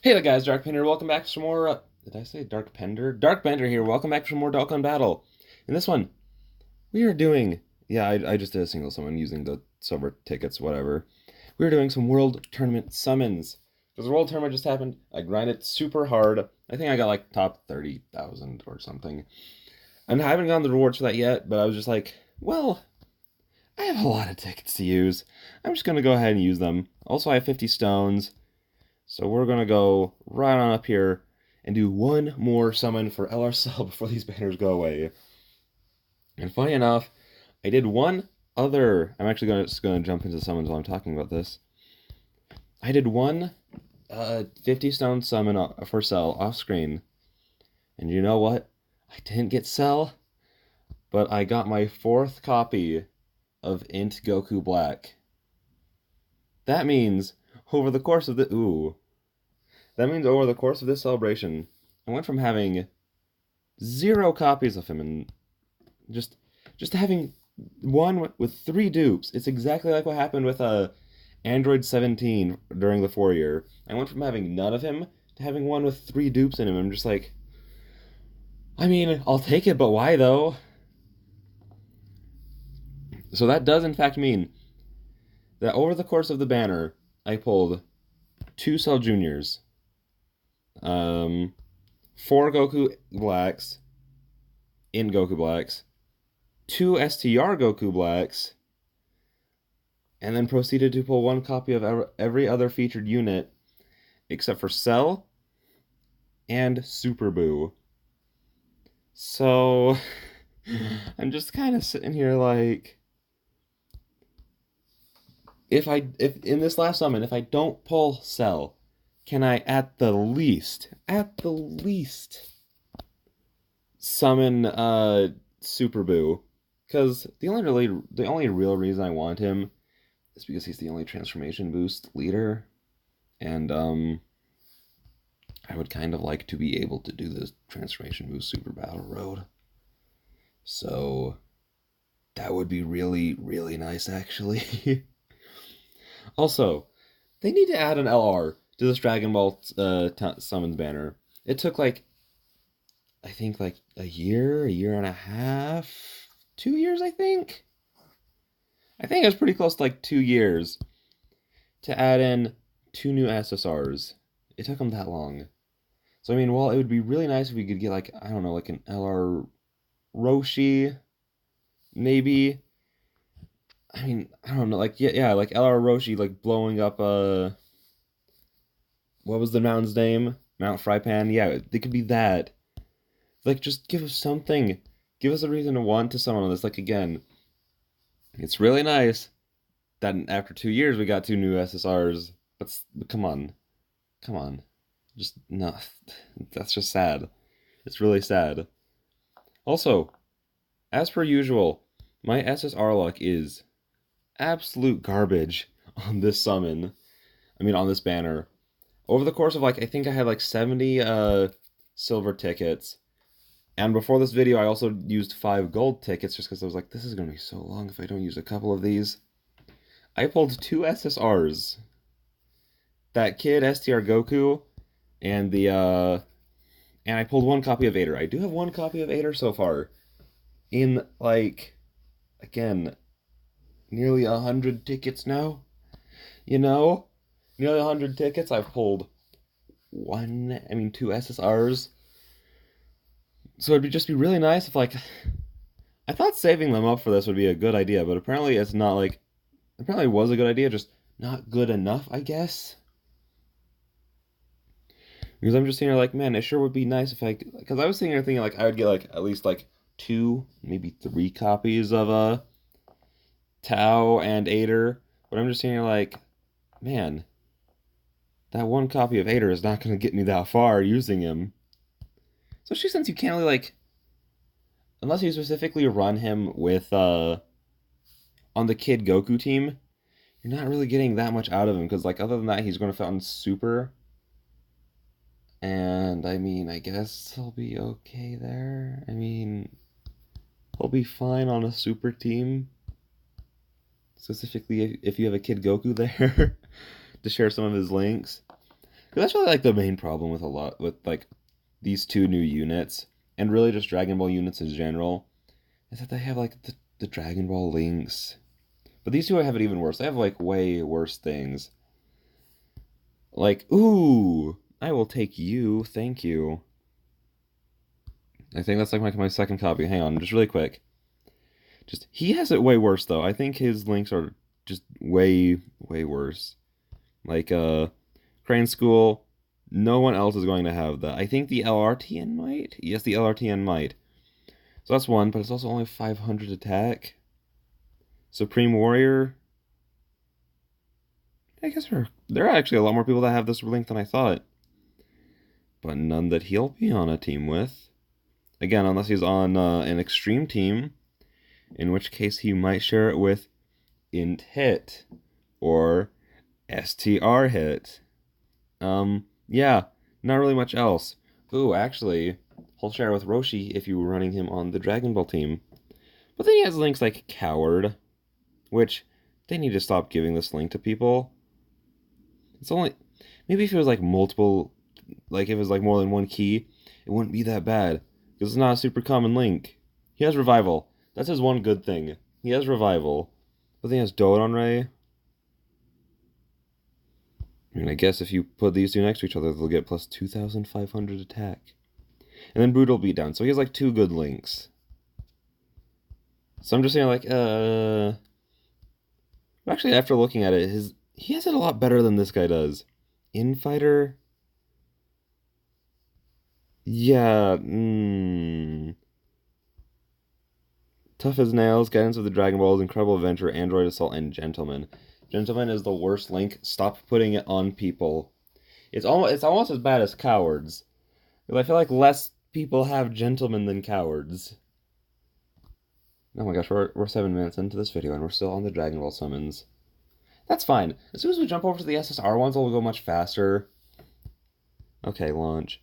Hey there guys, Dark Pender, welcome back for some more, did I say Dark Pender? Dark Bender here, welcome back for some more Dokkan Battle. In this one, we are doing, I just did a single summon using the silver tickets, whatever. We are doing some World Tournament summons. Because the World Tournament just happened, I grinded super hard. I think I got like top 30,000 or something. And I haven't gotten the rewards for that yet, but I was just like, well, I have a lot of tickets to use. I'm just going to go ahead and use them. Also, I have 50 stones. So we're going to go right on up here and do one more summon for LRCell before these banners go away. And funny enough, I did one other... I'm actually just going to jump into summons while I'm talking about this. I did one 50 stone summon for Cell off screen. And you know what? I didn't get Cell, but I got my 4th copy of Int Goku Black. That means over the course of the... That means over the course of this celebration, I went from having 0 copies of him and just having one with 3 dupes. It's exactly like what happened with Android 17 during the 4-year. I went from having none of him to having one with 3 dupes in him. I'm just like, I mean, I'll take it, but why though? So that does in fact mean that over the course of the banner, I pulled 2 Cell Juniors, 4 Goku Blacks, in Goku Blacks, 2 STR Goku Blacks, and then proceeded to pull 1 copy of every other featured unit except for Cell and Super Boo. So I'm just kind of sitting here like, if in this last summon, if I don't pull Cell, can I at the least summon Super Boo? Because the only real reason I want him is because he's the only transformation boost leader, and I would kind of like to be able to do this transformation boost super battle road. So that would be really, really nice, actually. Also, they need to add an LR to this Dragon Ball summons banner. It took like, I think like a year and a half, 2 years, I think. I think it was pretty close to like 2 years to add in 2 new SSRs. It took them that long. So I mean, well, it would be really nice if we could get like, I don't know, like an LR Roshi, maybe. I mean, I don't know, like yeah, like LR Roshi, like blowing up what was the mountain's name? Mount Frypan. Yeah, it could be that. Like, just give us something. Give us a reason to want to summon on this. Like again, it's really nice that after 2 years we got 2 new SSRs. But come on, just no. That's just sad. It's really sad. Also, as per usual, my SSR luck is absolute garbage on this summon. I mean, on this banner. Over the course of like, I think I had like 70 silver tickets. And before this video, I also used 5 gold tickets just because I was like, this is going to be so long if I don't use a couple of these. I pulled 2 SSRs. That kid, STR Goku, and and I pulled 1 copy of Vader. I do have 1 copy of Vader so far. In like, again, nearly 100 tickets now. You know? Nearly 100 tickets. I've pulled 2 SSRs. So it'd just be really nice if, like, I thought saving them up for this would be a good idea, but apparently it's not, like, apparently it was a good idea, just not good enough, I guess. Because I'm just sitting here like, man, it sure would be nice if because I was sitting here thinking, like, I would get, like, at least, like, 2, maybe 3 copies of, Tao and Ader, but I'm just sitting here like, man, that 1 copy of Ader is not going to get me that far using him. Especially since you can't really, like, unless you specifically run him with, on the Kid Goku team, you're not really getting that much out of him, because, like, other than that, he's going to fountain super, and, I mean, I guess he'll be okay there. I mean, he'll be fine on a super team, specifically if you have a Kid Goku there to share some of his links. Because that's really like the main problem with like these two new units, and really just Dragon Ball units in general, is that they have like the Dragon Ball links. But these two have it even worse. They have like way worse things. Like, ooh, I will take you, thank you. I think that's like my second copy. Hang on, just really quick. Just he has it way worse though. I think his links are just way worse. Like Crane School, no one else is going to have that. I think the LRTN might. Yes, the LRTN might. So that's one, but it's also only 500 attack. Supreme Warrior. I guess there are actually a lot more people that have this link than I thought. But none that he'll be on a team with. Again, unless he's on an extreme team, in which case he might share it with Int Hit or STR Hit. Yeah, not really much else. Ooh, actually, he'll share with Roshi if you were running him on the Dragon Ball team. But then he has links like Coward, which they need to stop giving this link to people. It's only maybe if it was like multiple, like if it was like more than one key, it wouldn't be that bad because it's not a super common link. He has Revival. That's his one good thing. He has Revival. But then he has Dodonray. I mean, I guess if you put these two next to each other, they'll get plus 2,500 attack. And then Brutal Beatdown. So he has like two good links. So I'm just saying, like, actually, after looking at it, he has it a lot better than this guy does. Infighter? Yeah, Tough as Nails, Guidance of the Dragon Balls, Incredible Adventure, Android Assault, and Gentleman. Gentleman is the worst link. Stop putting it on people. It's almost as bad as Cowards. Because I feel like less people have Gentlemen than Cowards. Oh my gosh, we're 7 minutes into this video and we're still on the Dragon Ball summons. That's fine. As soon as we jump over to the SSR ones, it'll go much faster. Okay, launch.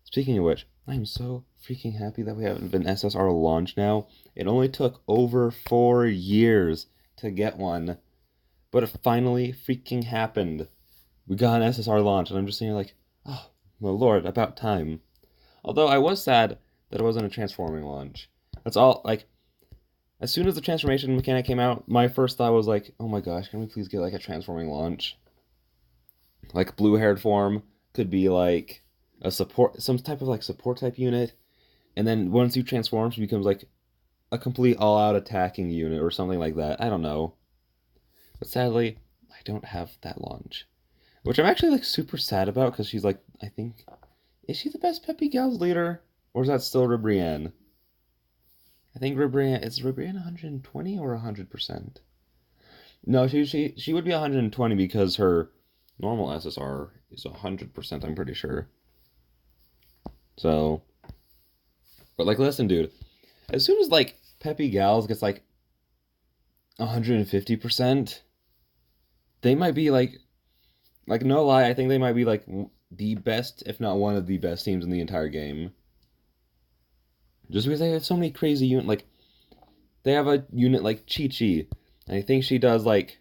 Speaking of which, I'm so freaking happy that we have an SSR launch now. It only took over 4 years to get one. But it finally freaking happened. We got an SSR launch, and I'm just saying like, oh, my lord, about time. Although I was sad that it wasn't a transforming launch. That's all, like, as soon as the transformation mechanic came out, my first thought was like, oh my gosh, can we please get like a transforming launch? Like blue-haired form could be like a support, some type of like support type unit, and then once you transform, she becomes like a complete all-out attacking unit or something like that. I don't know. But sadly, I don't have that launch. Which I'm actually like super sad about because she's like, I think, is she the best Peppy Gals leader? Or is that still Ribrianne? I think Ribrianne, is Ribrianne 120 or 100%? No, she would be 120 because her normal SSR is 100%, I'm pretty sure. So, but like, listen, dude, as soon as like Peppy Gals gets like 150%, they might be like no lie, I think they might be like the best, if not one of the best teams in the entire game. Just because they have so many crazy units, like they have a unit like Chi Chi, and I think she does like,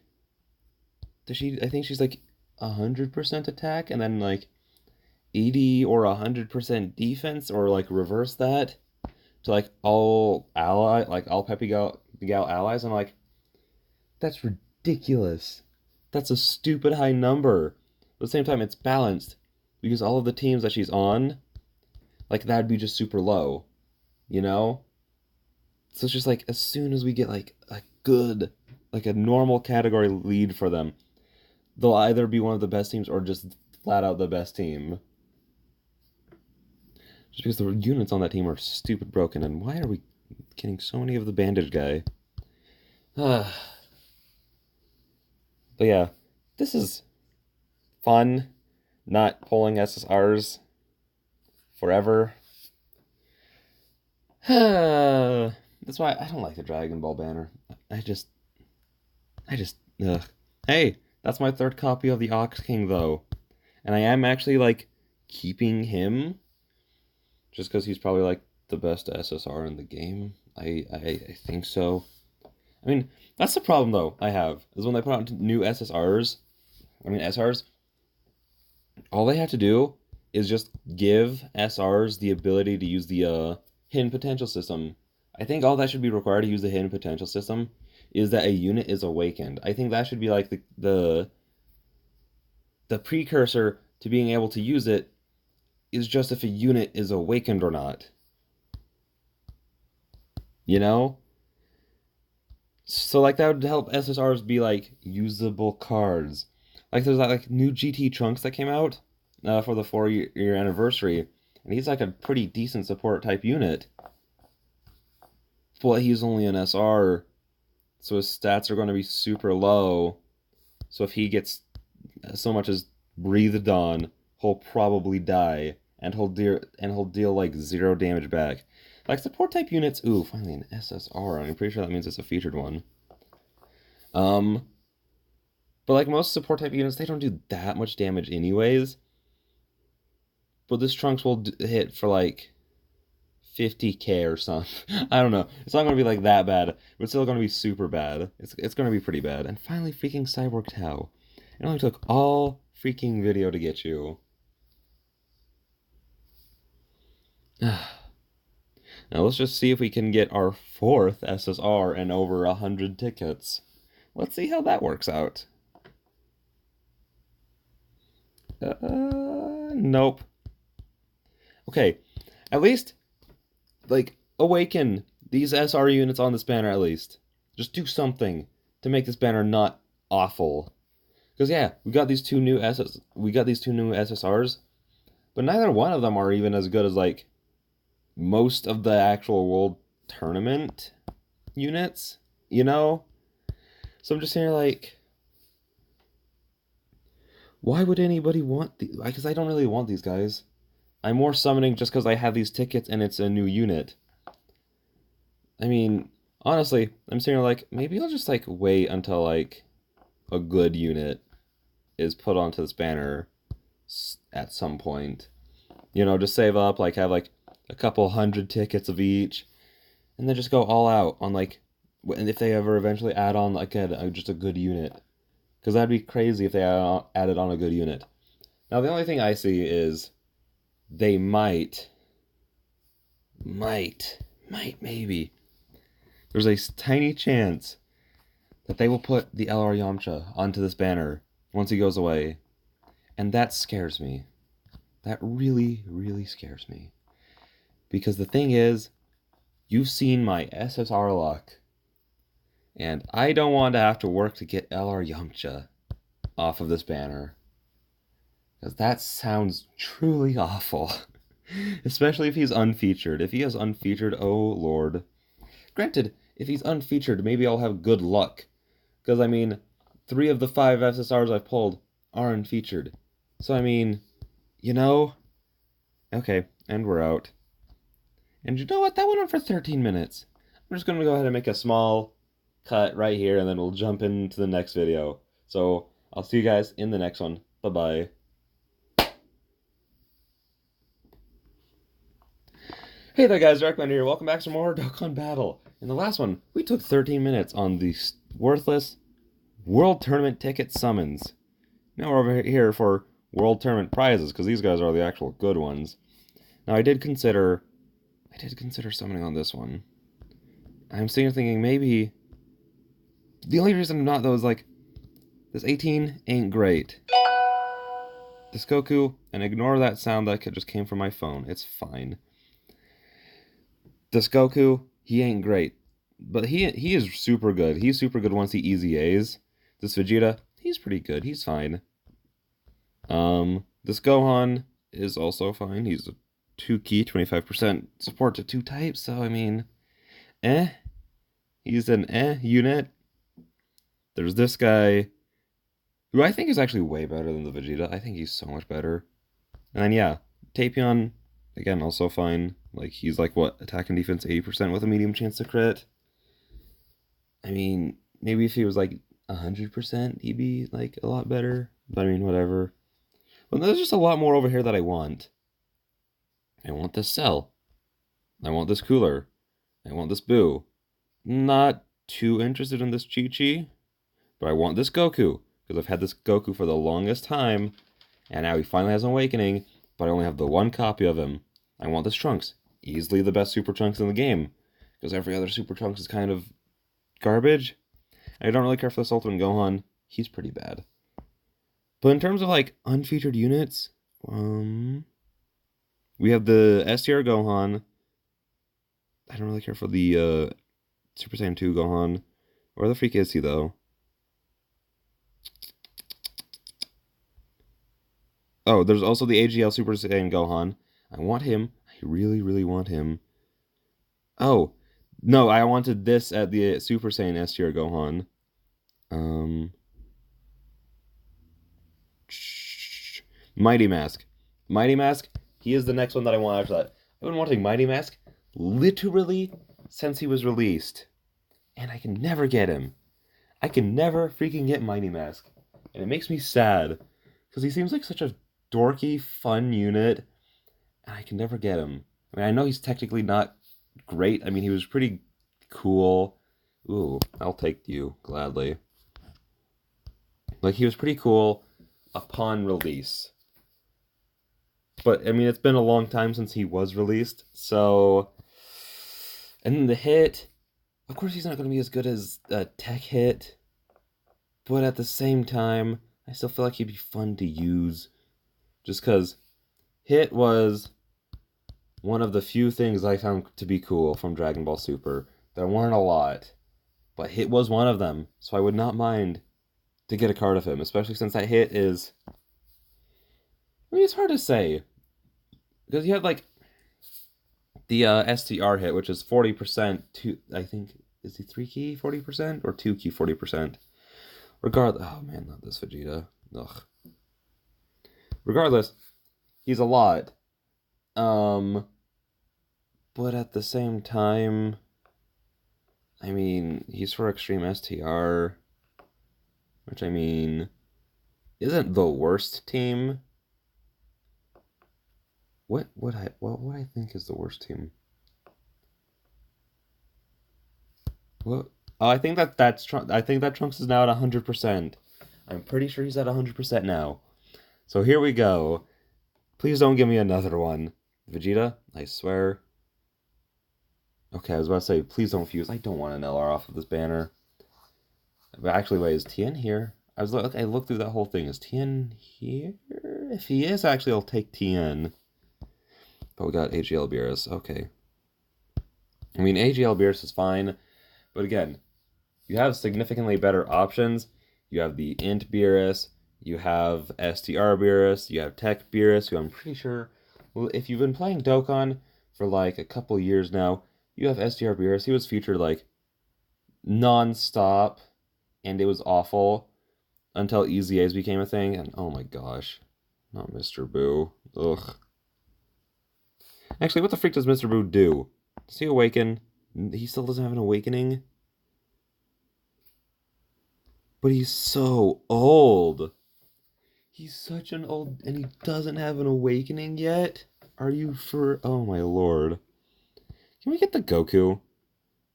I think she's like 100% attack, and then like 80 or 100% defense, or like reverse that to like all Peppy Gal allies. I'm like, that's ridiculous. That's a stupid high number. But at the same time, it's balanced because all of the teams that she's on, like that'd be just super low, you know? So it's just like as soon as we get like a good, like a normal category lead for them, they'll either be one of the best teams or just flat out the best team. Just because the units on that team are stupid broken, and why are we getting so many of the bandage guy? But yeah, this is fun, not pulling SSRs forever. That's why I don't like the Dragon Ball banner. I just, ugh. Hey, that's my third copy of the Ox King, though. And I am actually, like, keeping him. Just because he's probably, like, the best SSR in the game. I think so. I mean, that's the problem, though, I have. Is when they put out new SSRs, I mean, SRs, All they have to do is just give SRs the ability to use the hidden potential system. I think all that should be required to use the hidden potential system is that a unit is awakened. I think that should be like the precursor to being able to use it is just if a unit is awakened or not. You know? So like that would help SSRs be like usable cards. Like there's that like new GT Trunks that came out for the 4-year anniversary, and he's like a pretty decent support type unit. But he's only an SR, so his stats are going to be super low. So if he gets so much as breathed on, he'll probably die, and he'll deal like 0 damage back. Like support type units, ooh, finally an SSR. I'm pretty sure that means it's a featured one. Um, but like most support type units, they don't do that much damage anyways. But this Trunks will hit for like 50k or something. I don't know. It's not going to be like that bad, but it's still going to be super bad. It's going to be pretty bad. And finally, freaking Cyborg Tau. It only took all freaking video to get you. Now let's just see if we can get our 4th SSR and over 100 tickets. Let's see how that works out. Nope. Okay, at least, like, awaken these SR units on this banner at least. Just do something to make this banner not awful. Because yeah, we got these two new SSRs, but neither one of them are even as good as like most of the actual world tournament units, you know? So I'm just here like, why would anybody want these? Because I don't really want these guys. I'm more summoning just because I have these tickets and it's a new unit. I mean, honestly, I'm sitting here like, maybe I'll just like wait until like a good unit is put onto this banner at some point. You know, just save up, like have like a couple hundred tickets of each, and then just go all out on like, and if they ever eventually add on like just a good unit, because that'd be crazy if they added on a good unit. Now the only thing I see is they might, maybe. There's a tiny chance that they will put the LR Yamcha onto this banner once he goes away, and that scares me. That really, really scares me. Because the thing is, you've seen my SSR luck, and I don't want to have to work to get LR Yamcha off of this banner. Because that sounds truly awful. Especially if he's unfeatured. If he is unfeatured, oh lord. Granted, if he's unfeatured, maybe I'll have good luck. Because, I mean, 3 of the 5 SSRs I've pulled are unfeatured. So, I mean, you know? Okay, and we're out. And you know what? That went on for 13 minutes. I'm just going to go ahead and make a small cut right here, and then we'll jump into the next video. So, I'll see you guys in the next one. Bye-bye. Hey there guys, Darkbender here. Welcome back to more Dokkan Battle. In the last one, we took 13 minutes on the worthless World Tournament ticket summons. Now we're over here for World Tournament prizes, because these guys are the actual good ones. Now I did consider summoning on this one. I'm sitting here thinking maybe the only reason I'm not though is like this 18 ain't great. This Goku, and ignore that sound that just came from my phone. It's fine. This Goku, he ain't great. But he is super good. He's super good once he easy A's. This Vegeta, he's pretty good. He's fine. This Gohan is also fine. He's a 2 key, 25% support to 2 types, so I mean, he's an unit. There's this guy, who I think is actually way better than the Vegeta. I think he's so much better. And then yeah, Tapion, again, also fine. Like, he's like, what, attack and defense 80% with a medium chance to crit? I mean, maybe if he was like 100%, he'd be like a lot better. But I mean, whatever. But there's just a lot more over here that I want. I want this Cell. I want this Cooler. I want this Boo. Not too interested in this Chi-Chi, but I want this Goku, because I've had this Goku for the longest time, And now he finally has an awakening, but I only have the one copy of him. I want this Trunks. Easily the best Super Trunks in the game. Because every other Super Trunks is kind of garbage. I don't really care for this Ultimate Gohan. He's pretty bad. But in terms of like unfeatured units, we have the STR Gohan. I don't really care for the Super Saiyan 2 Gohan. Where the freak is he though? Oh, there's also the AGL Super Saiyan Gohan. I want him. I really, really want him. Oh, no, I wanted this at the Super Saiyan S-Tier Gohan. Mighty Mask. Mighty Mask, he is the next one that I want after that. I've been wanting Mighty Mask literally since he was released. And I can never get him. I can never freaking get Mighty Mask. And it makes me sad. Because he seems like such a dorky, fun unit. And I can never get him. I mean, I know he's technically not great. I mean, he was pretty cool. Ooh, I'll take you gladly. Like, he was pretty cool upon release. But, I mean, it's been a long time since he was released. So, and then the hit, of course he's not going to be as good as Tech Hit. But at the same time, I still feel like he'd be fun to use. Just because Hit was one of the few things I found to be cool from Dragon Ball Super. There weren't a lot, but Hit was one of them, so I would not mind to get a card of him, especially since that Hit is... I mean, it's hard to say, because you have, like, the STR Hit, which is 40% to, I think, is he 3-key 40% or 2-key 40%? Regardless... Oh, man, not this Vegeta. Ugh. Regardless, he's a lot. But at the same time, I mean, he's for Extreme STR, which, I mean, isn't the worst team. What I think is the worst team? What? Oh, I think I think that Trunks is now at 100%. I'm pretty sure he's at 100% now. So here we go. Please don't give me another one. Vegeta, I swear. Okay, I was about to say, please don't fuse. I don't want an LR off of this banner. But actually, wait, is Tien here? I looked through that whole thing. Is Tien here? If he is, actually, I'll take Tien. But we got AGL Beerus. Okay. I mean, AGL Beerus is fine. But again, you have significantly better options. You have the Int Beerus. You have STR Beerus. You have Tech Beerus, who I'm pretty sure... Well, if you've been playing Dokkan for like a couple years now, you have STR Beerus. He was featured like non-stop, and it was awful until Easy A's became a thing. And oh my gosh, not Mr. Boo. Ugh. Actually, what the freak does Mr. Boo do? Does he awaken? He still doesn't have an awakening? But he's so old. He's such an old... And he doesn't have an awakening yet? Are you for... Oh my lord. Can we get the Goku?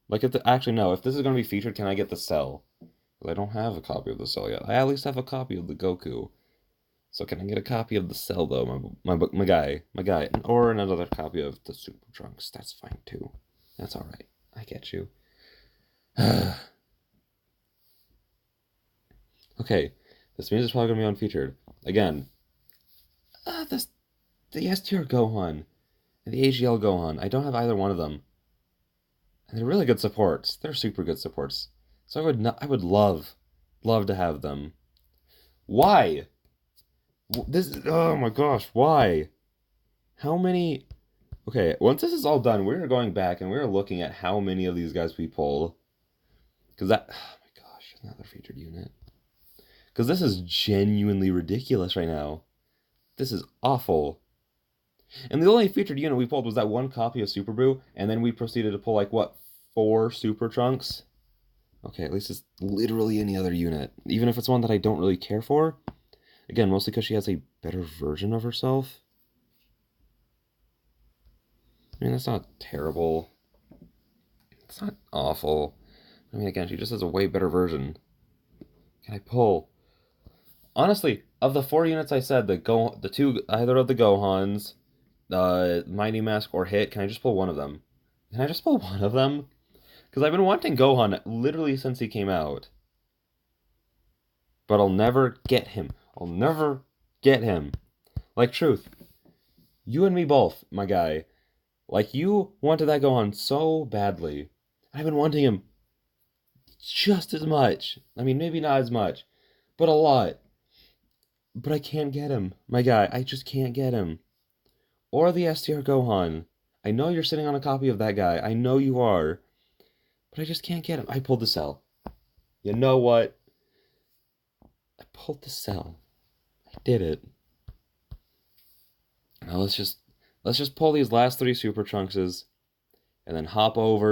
Like, if the... Actually, no. If this is going to be featured, can I get the Cell? Because I don't have a copy of the Cell yet. I at least have a copy of the Goku. So can I get a copy of the Cell, though? My guy. Or another copy of the Super Trunks. That's fine, too. That's alright. I get you. Okay. This means it's probably going to be unfeatured. Again. The S-Tier Gohan. And the AGL Gohan. I don't have either one of them. And they're really good supports. They're super good supports. So I would love to have them. Why? Oh my gosh, why? How many... Okay, once this is all done, we're going back and we're looking at how many of these guys we pulled. Because that... Oh my gosh, another featured unit. Because this is genuinely ridiculous right now. This is awful. And the only featured unit we pulled was that one copy of Super Boo, and then we proceeded to pull, like, what, 4 Super Trunks? Okay, at least it's literally any other unit. Even if it's one that I don't really care for. Again, mostly because she has a better version of herself. I mean, that's not terrible. It's not awful. I mean, again, she just has a way better version. Can I pull? Honestly, of the 4 units I said, the two, either of the Gohans, Mighty Mask or Hit, can I just pull one of them? Can I just pull one of them? Because I've been wanting Gohan literally since he came out. But I'll never get him. I'll never get him. Like, truth. You and me both, my guy. Like, you wanted that Gohan so badly. I've been wanting him just as much. I mean, maybe not as much, but a lot. But I can't get him. My guy, I just can't get him. Or the STR Gohan. I know you're sitting on a copy of that guy. I know you are. But I just can't get him. I pulled the cell. You know what? I pulled the cell. I did it. Now let's just pull these last three Super Trunkses and then hop over